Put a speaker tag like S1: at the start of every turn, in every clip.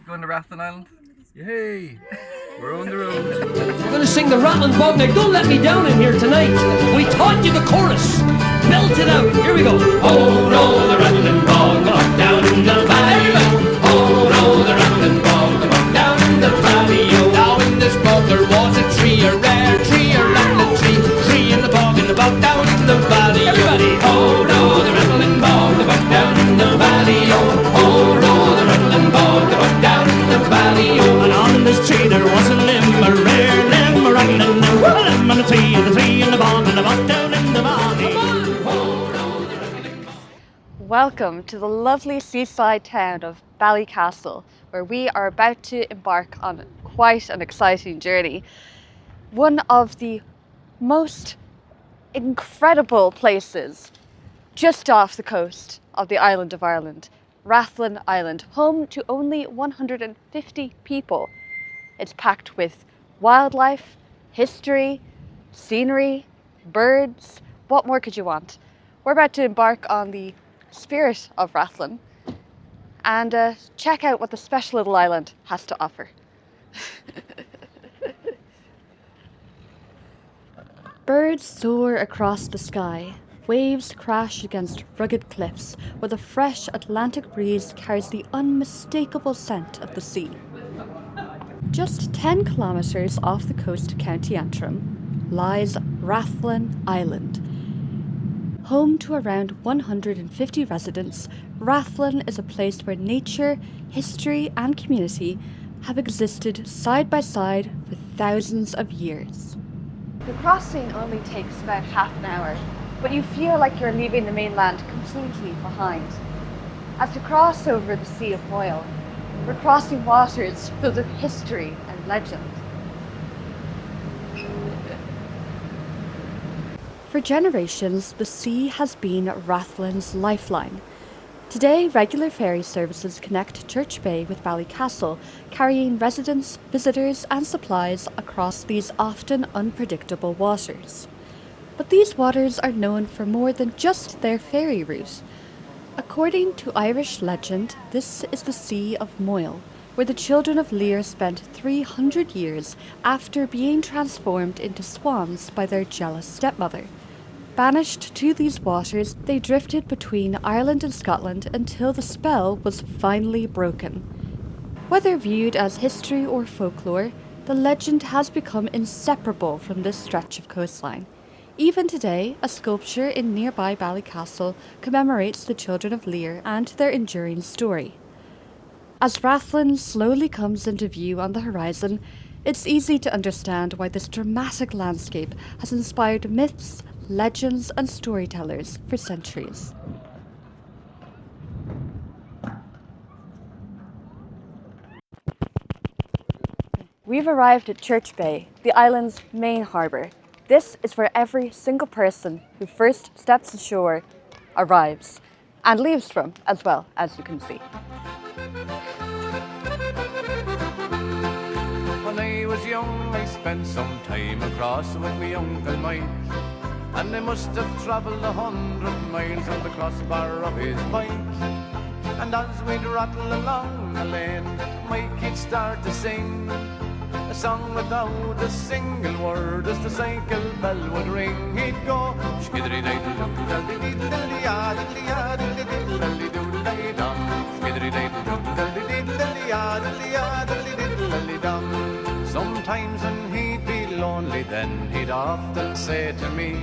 S1: going to Rathlin Island? Yay! We're on the road.
S2: We're going to sing the Rathlin Bog. Now, don't let me down in here tonight. We taught you the chorus. Belt it out. Here we go. Oh, roll the Rathlin Bog, up down in the valley. Oh, roll the Rathlin Bog, up down in the valley. Oh, now in this bog there was a tree, a rare tree, a rattling tree. Tree in the bog down in the valley. Everybody. Oh, roll the Rathlin Bog, up down in the valley. Oh, roll the Rathlin Bog, up down in the valley. Oh, and on this tree there was a limb, a rare limb, a rattling limb, and a tree, and the tree in the bog, and the bog down in the valley.
S3: Welcome to the lovely seaside town of Ballycastle, where we are about to embark on quite an exciting journey. One of the most incredible places just off the coast of the island of Ireland, Rathlin Island, home to only 150 people. It's packed with wildlife, history, scenery, birds. What more could you want? We're about to embark on the spirit of Rathlin and check out what the special little island has to offer. Birds soar across the sky. Waves crash against rugged cliffs where the fresh Atlantic breeze carries the unmistakable scent of the sea. Just 10 kilometres off the coast of County Antrim lies Rathlin Island. Home to around 150 residents, Rathlin is a place where nature, history and community have existed side by side for thousands of years. The crossing only takes about half an hour, but you feel like you're leaving the mainland completely behind. As we cross over the Sea of Moyle, we're crossing waters filled with history and legend. For generations, the sea has been Rathlin's lifeline. Today, regular ferry services connect Church Bay with Ballycastle, carrying residents, visitors and supplies across these often unpredictable waters. But these waters are known for more than just their ferry route. According to Irish legend, this is the Sea of Moyle, where the children of Lear spent 300 years after being transformed into swans by their jealous stepmother. Banished to these waters, they drifted between Ireland and Scotland until the spell was finally broken. Whether viewed as history or folklore, the legend has become inseparable from this stretch of coastline. Even today, a sculpture in nearby Ballycastle commemorates the children of Lear and their enduring story. As Rathlin slowly comes into view on the horizon, it's easy to understand why this dramatic landscape has inspired myths, legends and storytellers for centuries. We've arrived at Church Bay, the island's main harbour. This is where every single person who first steps ashore arrives and leaves from as well, as you can see.
S4: When I was young, I spent some time across with my Uncle Mike, and I must have travelled 100 miles on the crossbar of his bike. And as we'd rattle along the lane, Mikey'd start to sing a song without a single word. As the cycle bell would ring, he'd go skiddery diddle diddle diddle diddle diddle diddle dum, skiddery diddle diddle diddle diddle dum. Sometimes when he'd be lonely, then he'd often say to me,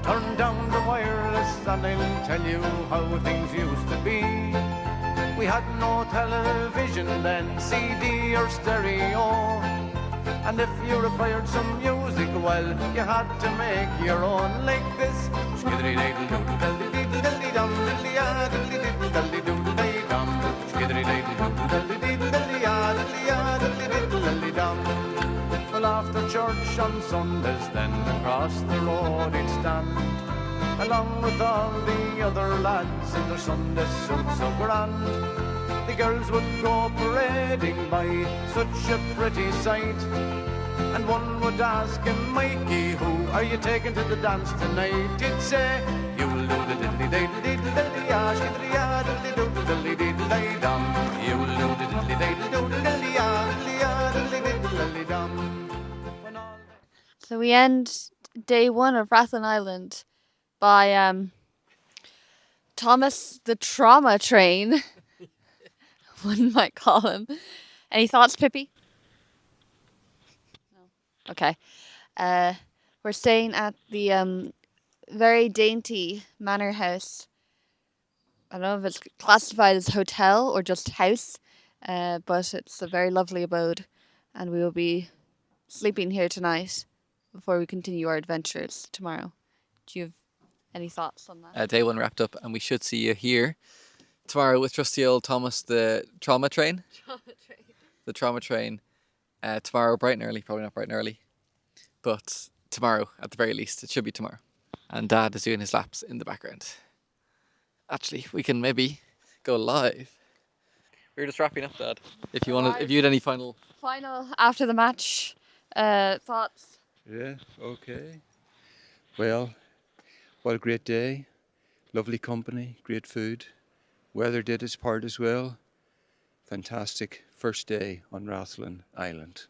S4: turn down the wireless and I'll tell you how things used to be. We had no television then, CD or stereo, and if you required some music, well, you had to make your own, like this. Skiddery diddle diddle diddle diddle dum, diddle diddle diddle diddle dum, skiddery diddle diddle diddle diddle diddle dum. Well, after church on Sundays, then across the road he'd stand, along with all the other lads in their Sunday suits so grand. The girls would go parading by, such a pretty sight, and one would ask him, Mikey, who are you taking to the dance tonight? He'd say, you'll do the diddly diddly diddly diddly, ah, skiddery ah, diddly diddly diddly diddly dum. You'll do the diddly diddly
S3: So we end day one of Rathlin Island by Thomas the Trauma Train, one might call him. Any thoughts, Pippi? No. Okay. We're staying at the very dainty manor house. I don't know if it's classified as hotel or just house, but it's a very lovely abode, and we will be sleeping here tonight before we continue our adventures tomorrow. Do you have any thoughts on that?
S5: Day one wrapped up, and we should see you here tomorrow with trusty old Thomas, the trauma train. The trauma train. Tomorrow, bright and early. Probably not bright and early, but tomorrow at the very least. It should be tomorrow. And Dad is doing his laps in the background. Actually, we can maybe go live. We're just wrapping up, Dad. If you had any final
S3: After the match thoughts.
S1: Yeah, okay. Well, what a great day. Lovely company, great food. Weather did its part as well. Fantastic first day on Rathlin Island.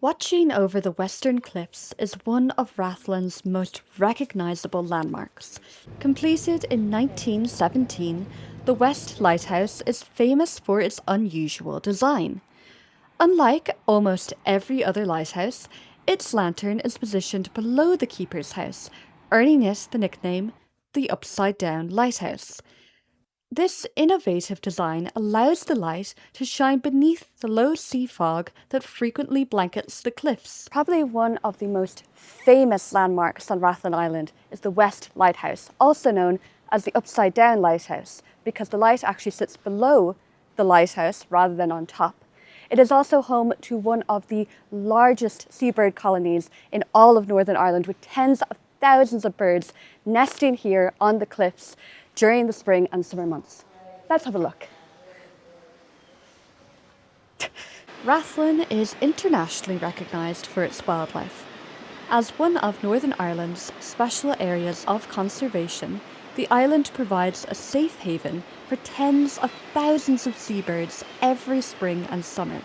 S3: Watching over the western cliffs is one of Rathlin's most recognisable landmarks. Completed in 1917, the West Lighthouse is famous for its unusual design. Unlike almost every other lighthouse, its lantern is positioned below the keeper's house, earning it the nickname the Upside-Down Lighthouse. This innovative design allows the light to shine beneath the low sea fog that frequently blankets the cliffs. Probably one of the most famous landmarks on Rathlin Island is the West Lighthouse, also known as the Upside Down Lighthouse, because the light actually sits below the lighthouse rather than on top. It is also home to one of the largest seabird colonies in all of Northern Ireland, with tens of thousands of birds nesting here on the cliffs during the spring and summer months. Let's have a look. Rathlin is internationally recognised for its wildlife. As one of Northern Ireland's special areas of conservation, the island provides a safe haven for tens of thousands of seabirds every spring and summer.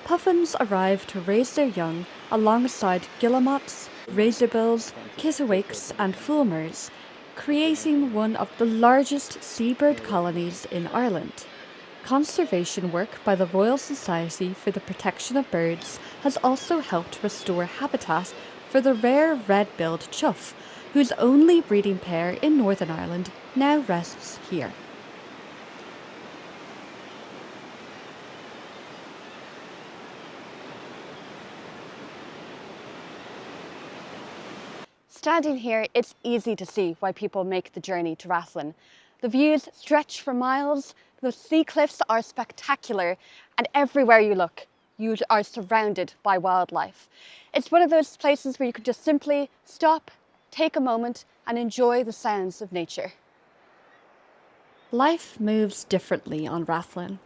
S3: Puffins arrive to raise their young alongside guillemots, razorbills, kittiwakes and fulmars, creating one of the largest seabird colonies in Ireland. Conservation work by the Royal Society for the Protection of Birds has also helped restore habitat for the rare red-billed chough, whose only breeding pair in Northern Ireland now rests here. Standing here, it's easy to see why people make the journey to Rathlin. The views stretch for miles, the sea cliffs are spectacular, and everywhere you look, you are surrounded by wildlife. It's one of those places where you can just simply stop, take a moment, and enjoy the sounds of nature. Life moves differently on Rathlin.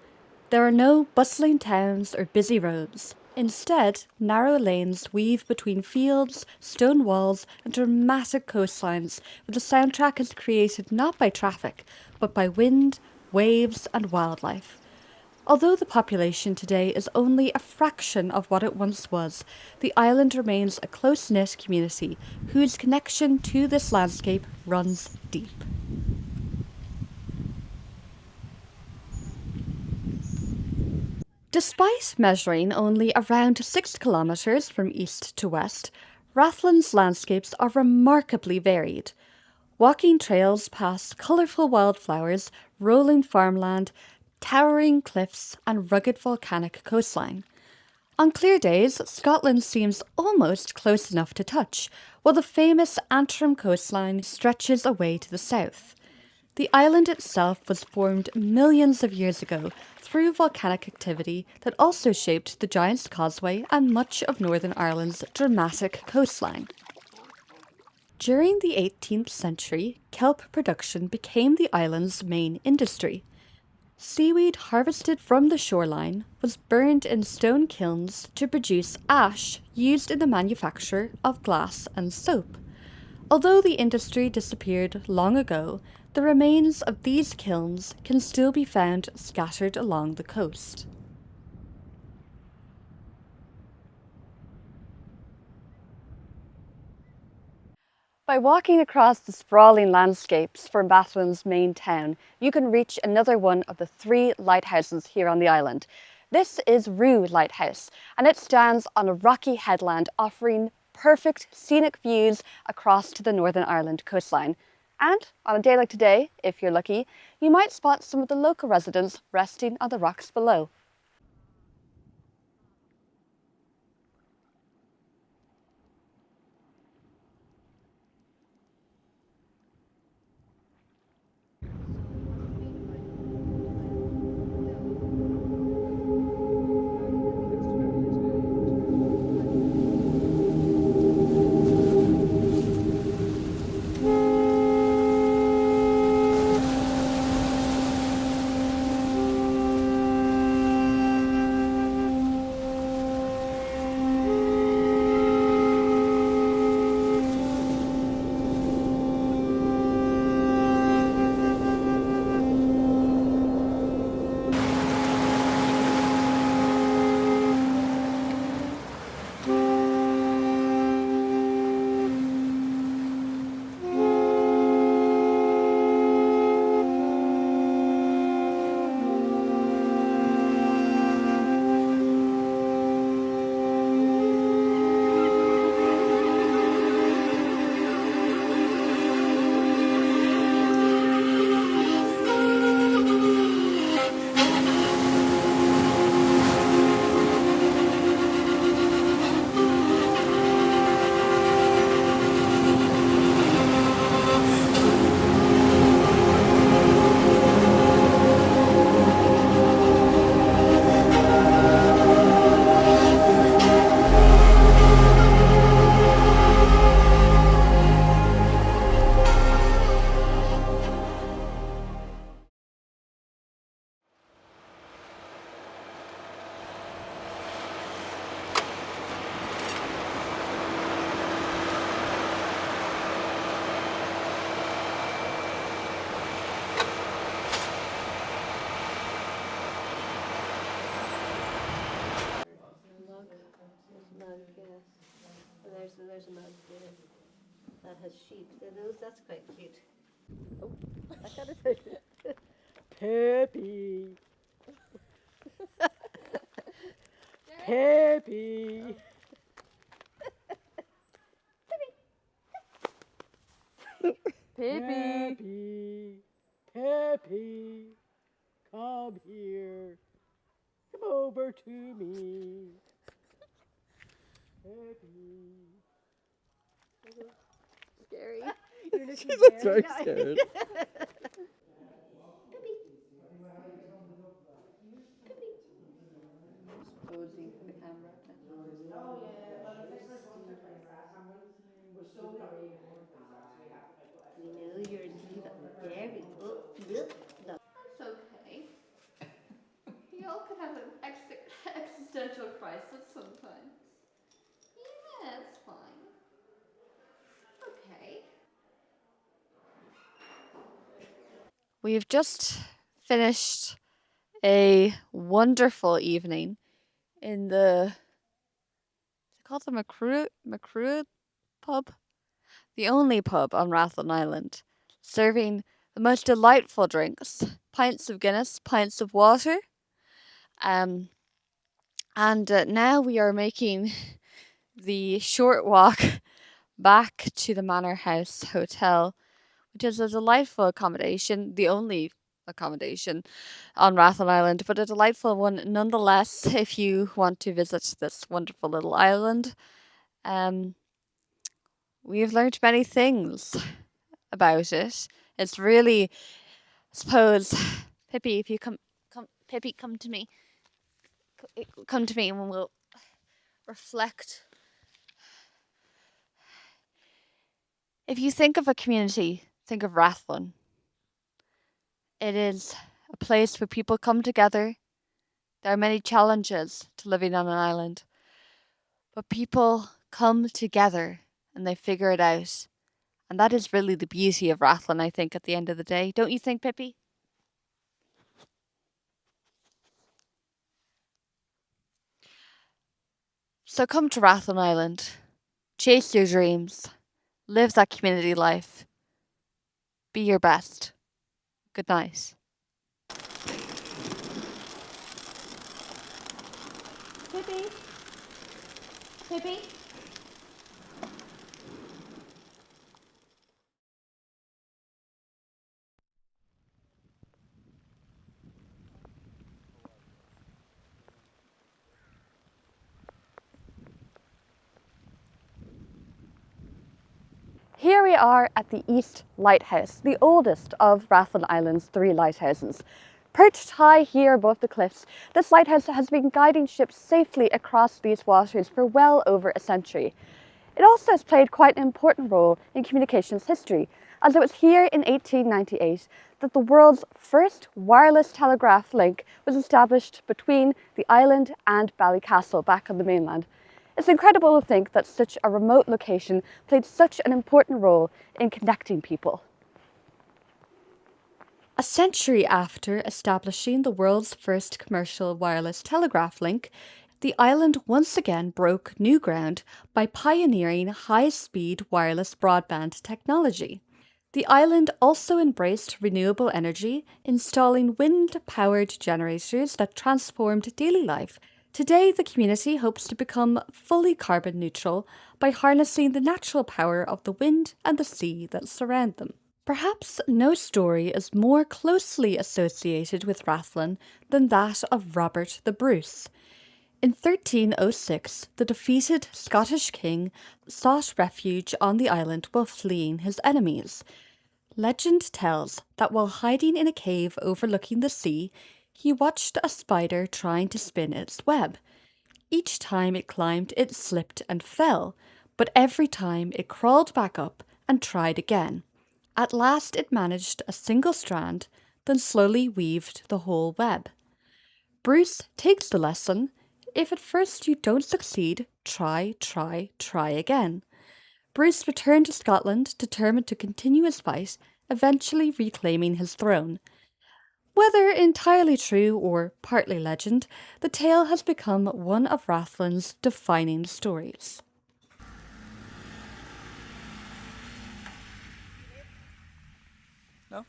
S3: There are no bustling towns or busy roads. Instead, narrow lanes weave between fields, stone walls, and dramatic coastlines, where the soundtrack is created not by traffic, but by wind, waves, and wildlife. Although the population today is only a fraction of what it once was, the island remains a close-knit community whose connection to this landscape runs deep. Despite measuring only around 6 kilometres from east to west, Rathlin's landscapes are remarkably varied. Walking trails pass colourful wildflowers, rolling farmland, towering cliffs and rugged volcanic coastline. On clear days, Scotland seems almost close enough to touch, while the famous Antrim coastline stretches away to the south. The island itself was formed millions of years ago through volcanic activity that also shaped the Giant's Causeway and much of Northern Ireland's dramatic coastline. During the 18th century, kelp production became the island's main industry. Seaweed harvested from the shoreline was burned in stone kilns to produce ash used in the manufacture of glass and soap. Although the industry disappeared long ago, the remains of these kilns can still be found scattered along the coast. By walking across the sprawling landscapes from Rathlin's main town, you can reach another one of the 3 lighthouses here on the island. This is Rue Lighthouse, and it stands on a rocky headland offering perfect scenic views across to the Northern Ireland coastline. And on a day like today, if you're lucky, you might spot some of the local residents resting on the rocks below.
S6: There's a mug there that has sheep. That's quite cute. Oh, I got it. Peppy. Peppy. Peppy. Peppy. Come here. Come over to me. Peppy. Scary.
S5: She looks very scared.
S6: Posing for the camera. Oh yeah, well it's like first once or twice last time we're so sorry. We know you're a diva. There we go. That's okay. You all could have an existential crisis sometimes. Yeah, it's fine. Okay.
S3: We've just finished a wonderful evening in the, is it called the Macrua pub? The only pub on Rathlin Island, serving the most delightful drinks, pints of Guinness, pints of water. And now we are making the short walk back to the Manor House Hotel, which is a delightful accommodation, the only accommodation on Rathlin Island, but a delightful one nonetheless if you want to visit this wonderful little island. We've learned many things about it. It's really, I suppose, Pippi, if you Pippi, come to me. Come to me and we'll reflect. If you think of a community, think of Rathlin. It is a place where people come together. There are many challenges to living on an island, but people come together and they figure it out. And that is really the beauty of Rathlin, I think, at the end of the day. Don't you think, Pippi? So come to Rathlin Island. Chase your dreams. Live that community life. Be your best. Good night.
S6: Pippi? Pippi?
S3: Here we are at the East Lighthouse, the oldest of Rathlin Island's 3 lighthouses. Perched high here above the cliffs, this lighthouse has been guiding ships safely across these waters for well over a century. It also has played quite an important role in communications history, as it was here in 1898 that the world's first wireless telegraph link was established between the island and Ballycastle back on the mainland. It's incredible to think that such a remote location played such an important role in connecting people. A century after establishing the world's first commercial wireless telegraph link, the island once again broke new ground by pioneering high-speed wireless broadband technology. The island also embraced renewable energy, installing wind-powered generators that transformed daily life. Today, the community hopes to become fully carbon neutral by harnessing the natural power of the wind and the sea that surround them. Perhaps no story is more closely associated with Rathlin than that of Robert the Bruce. In 1306, the defeated Scottish king sought refuge on the island while fleeing his enemies. Legend tells that while hiding in a cave overlooking the sea, he watched a spider trying to spin its web. Each time it climbed, it slipped and fell, but every time it crawled back up and tried again. At last it managed a single strand, then slowly weaved the whole web. Bruce takes the lesson. If at first you don't succeed, try again. Bruce returned to Scotland, determined to continue his fight, eventually reclaiming his throne. Whether entirely true or partly legend, the tale has become one of Rathlin's defining stories.
S5: No?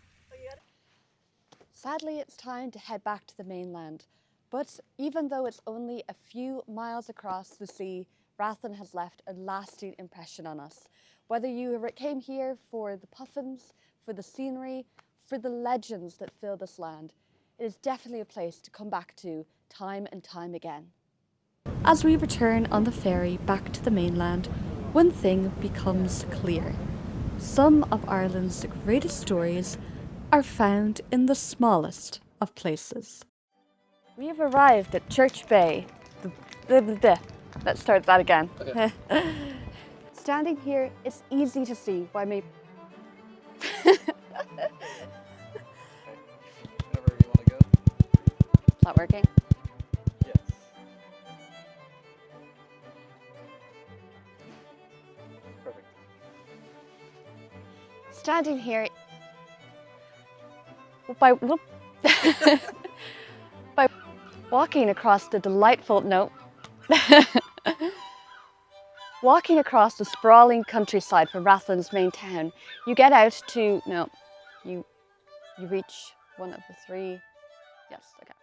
S3: Sadly, it's time to head back to the mainland. But even though it's only a few miles across the sea, Rathlin has left a lasting impression on us. Whether you came here for the puffins, for the scenery, for the legends that fill this land, it is definitely a place to come back to time and time again. As we return on the ferry back to the mainland, one thing becomes clear. Some of Ireland's greatest stories are found in the smallest of places. We have arrived at Church Bay. Let's start that again.
S5: Okay.
S3: Standing here, it's easy to see why
S5: Whenever you want to go.
S3: Is that working?
S5: Yes. Perfect.
S3: Standing here by walking across the delightful walking across the sprawling countryside from Rathlin's main town, you get out to you reach one of the 3. Yes, okay.